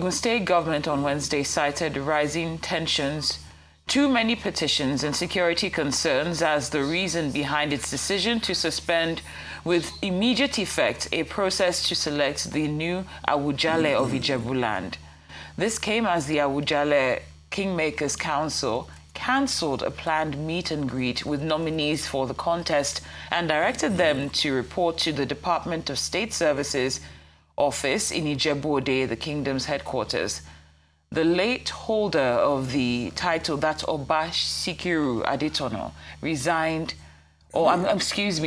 Ogun State government on Wednesday cited rising tensions, too many petitions and security concerns as the reason behind its decision to suspend with immediate effect a process to select the new Awujale of Ijebu-land. This came as the Awujale Kingmakers Council cancelled a planned meet and greet with nominees for the contest and directed them to report to the Department of State Services office in Ijebu-Ode, the kingdom's headquarters. The late holder of the title, that's Oba Sikiru Adetono,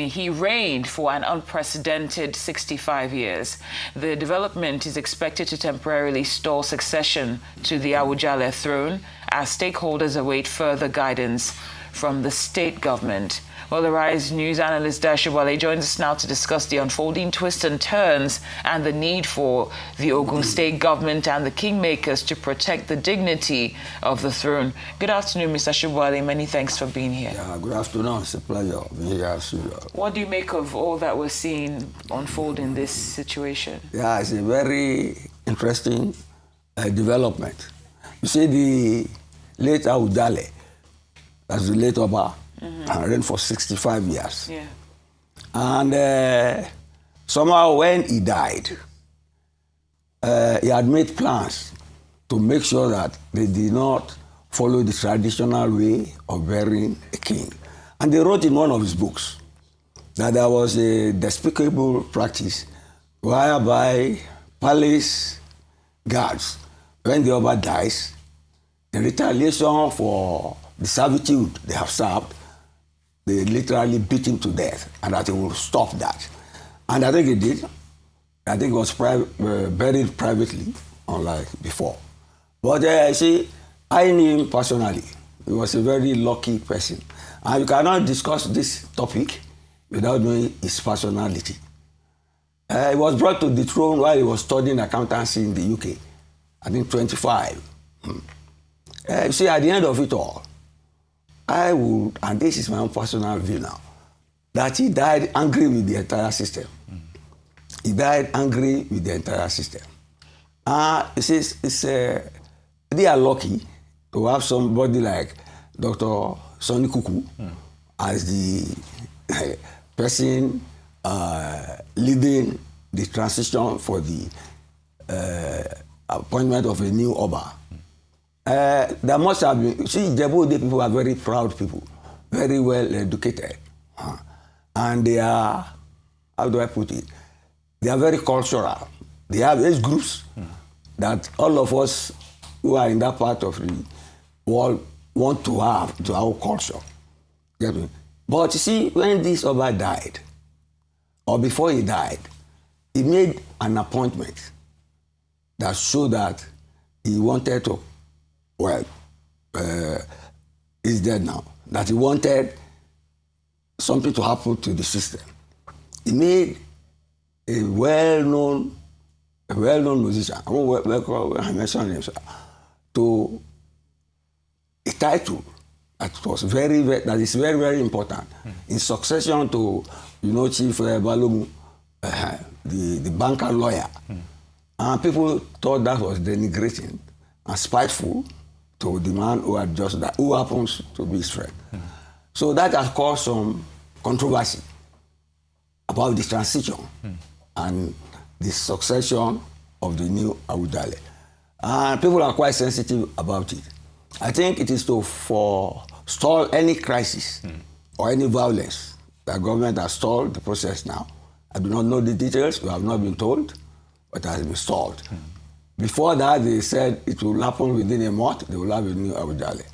he reigned for an unprecedented 65 years. The development is expected to temporarily stall succession to the Awujale throne as stakeholders await further guidance from the state government. Well, the Rise News analyst Dayo Sobowale joins us now to discuss the unfolding twists and turns and the need for the Ogun State government and the kingmakers to protect the dignity of the throne. Good afternoon, Mr. Sobowale. Many thanks for being here. Yeah, good afternoon. It's a pleasure being here. What do you make of all that we're seeing unfold in this situation? Yeah, it's a very interesting development. You see, the late Awujale, that's the late Oba, reigned for 65 years. Yeah. And somehow when he died, he had made plans to make sure that they did not follow the traditional way of burying a king. And they wrote in one of his books that there was a despicable practice whereby palace guards, when the Oba dies, in retaliation for the servitude they have served, they literally beat him to death, and that he will stop that. And I think he did. I think it was buried privately, unlike before. But I knew him personally. He was a very lucky person. And you cannot discuss this topic without knowing his personality. He was brought to the throne while he was studying accountancy in the UK. I think 25. You see, at the end of it all, I would, and this is my own personal view now, that he died angry with the entire system. He died angry with the entire system. They are lucky to have somebody like Dr. Sonny Kuku as the person leading the transition for the appointment of a new Oba. There must have been, see, Ijebu-Ode people are very proud people, very well educated. And they are, how do I put it? They are very cultural. They have age groups that all of us who are in that part of the world want to have to our culture. But you see, when this Oba died, or before he died, he made an appointment that showed that he wanted to, he's dead now, that he wanted something to happen to the system. He made a well-known musician, I mentioned him, to a title that was that is very, very important in succession to, Chief Balomu, the banker lawyer. And people thought that was denigrating and spiteful to the man who had just died, who happens to be his friend. So that has caused some controversy about the transition and the succession of the new Awujale. And people are quite sensitive about it. I think it is to forestall any crisis or any violence. The government has stalled the process now. I do not know the details, we have not been told, but it has been stalled. Before that, they said it will happen within a month, they will have a new Awujale.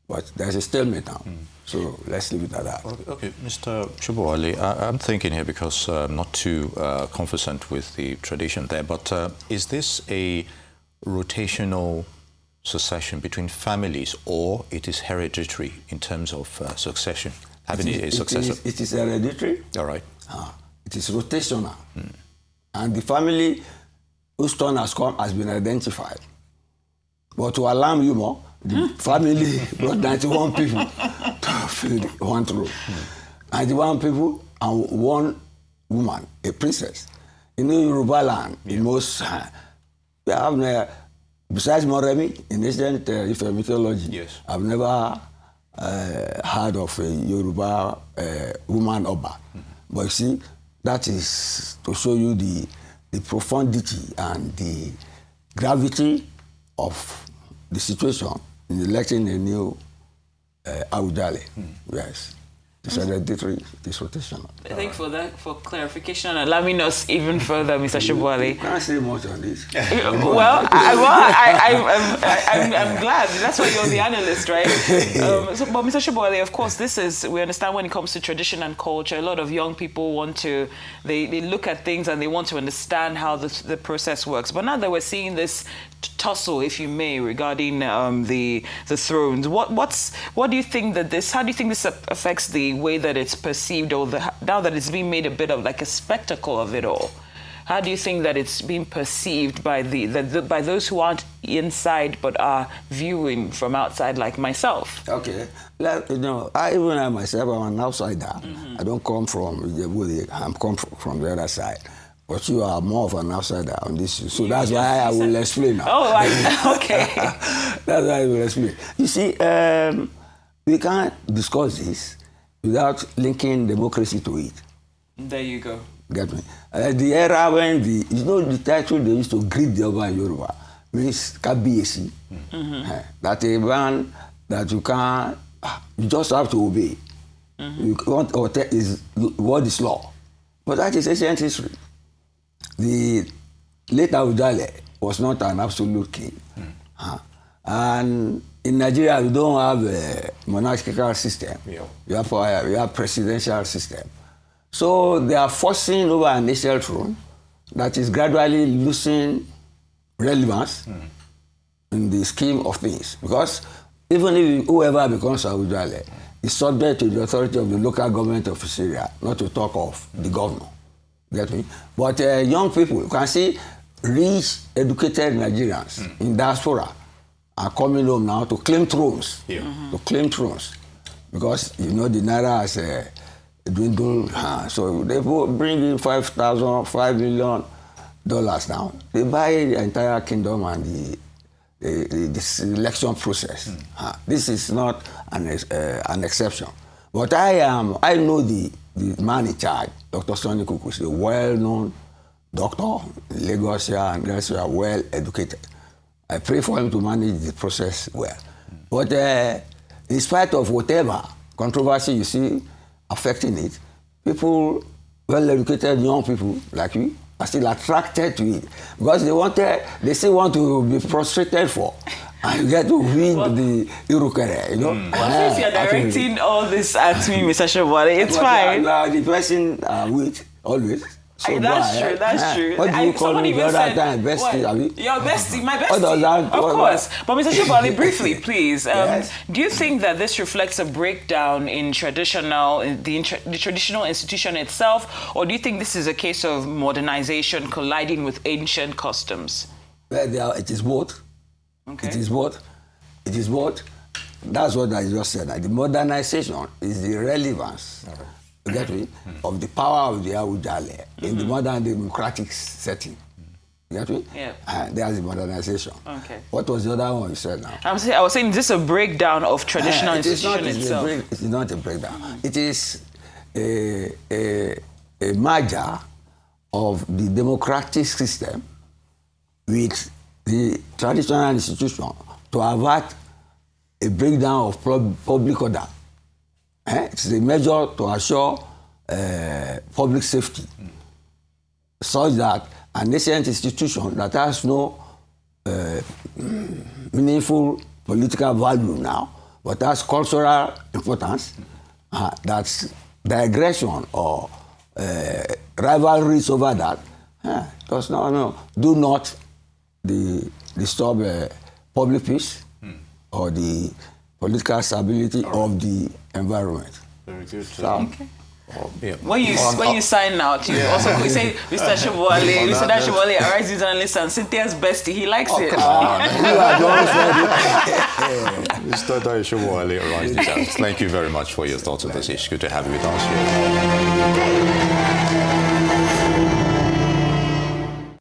But there's a stalemate now. So let's leave it at that. Okay, Mr. Sobowale, I'm thinking here because I'm not too conversant with the tradition there, but is this a rotational succession between families, or it is hereditary in terms of succession? Having a successor? It is hereditary. All right. It is rotational. And the family whose turn has come has been identified. But to alarm you more, the family brought 91 people to fill one throne. 91 people and one woman, a princess. In Yoruba land, in most, we have besides Moremi, in ancient mythology, Yes. I've never heard of a Yoruba woman Oba. But you see, that is to show you the profundity and the gravity of the situation in electing a new Awujale. Yes. It's hereditary, it is rotational. I think for clarification, allowing us even further, Mr. Sobowale. You can't say much on this. Well, I'm glad. That's why you're the analyst, right? But Mr. Sobowale, of course, we understand when it comes to tradition and culture, a lot of young people they look at things and they want to understand how the process works. But now that we're seeing this tussle, if you may, regarding the thrones, how do you think this affects the way that it's perceived, or now that it's being made a bit of like a spectacle of it all? How do you think that it's being perceived by by those who aren't inside but are viewing from outside, like myself? Okay, I myself, I'm an outsider. I don't come from Awujale. I come from the other side. But you are more of an outsider on this issue. So that's why I will explain now. Oh, okay. That's why I will explain. You see, we can't discuss this without linking democracy to it. There you go. Get me? The era when the title they used to greet the Oba in Yoruba means Kabiyesi. That a man that you just have to obey. You want what is law. But that is ancient history. The late Awujale was not an absolute king. And in Nigeria, we don't have a monarchical system. Yeah. We have presidential system. So they are forcing over a national throne that is gradually losing relevance in the scheme of things. Because even if whoever becomes Awujale is subject to the authority of the local government of his area, not to talk of the governor. Get me? But young people, you can see rich, educated Nigerians in diaspora are coming home now to claim thrones. Yeah. To claim thrones. Because, the Naira has dwindled. So they bring in $5 million now. They buy the entire kingdom and the election process. This is not an exception. But I know the man in charge, Dr. Sonny Kuku, is a well-known doctor in Lagos here, and guys who are well educated. I pray for him to manage the process well. But in spite of whatever controversy you see affecting it, people, well-educated young people like you, are still attracted to it because they still want to be prostrated for. And you get to win the Irukere, Well, since you're directing all this at me, Mr. Sobowale, it's fine. The person with always. So that's true. What do you call me the other time? Bestie, Your bestie, my bestie. What does that? Of course. But Mr. Sobowale, briefly, please. Yes. Do you think that this reflects a breakdown in the traditional institution itself, or do you think this is a case of modernization colliding with ancient customs? Well, it is both. Okay. It is both. That's what I just said. The modernization is the relevance. You get me? Of the power of the Awujale in the modern democratic setting. You get me? Yeah. There's the modernization. Okay. What was the other one you said now? I was saying, is this a breakdown of traditional institution itself? It is not a breakdown. It is a merger of the democratic system with the traditional institution to avert a breakdown of public order. It's a measure to assure public safety, such that an ancient institution that has no meaningful political value now, but has cultural importance, that's digression or rivalries over that, do not disturb public peace or the political stability of the environment. Very good. Okay. When you sign out, you also say Mr. Sobowale, Mr. Sobowale, a rising journalist and Cynthia's bestie. He likes it. Mr. Dayo Sobowale, a rising journalist. Thank you very much for your thoughts on this issue. Good to have you with us here.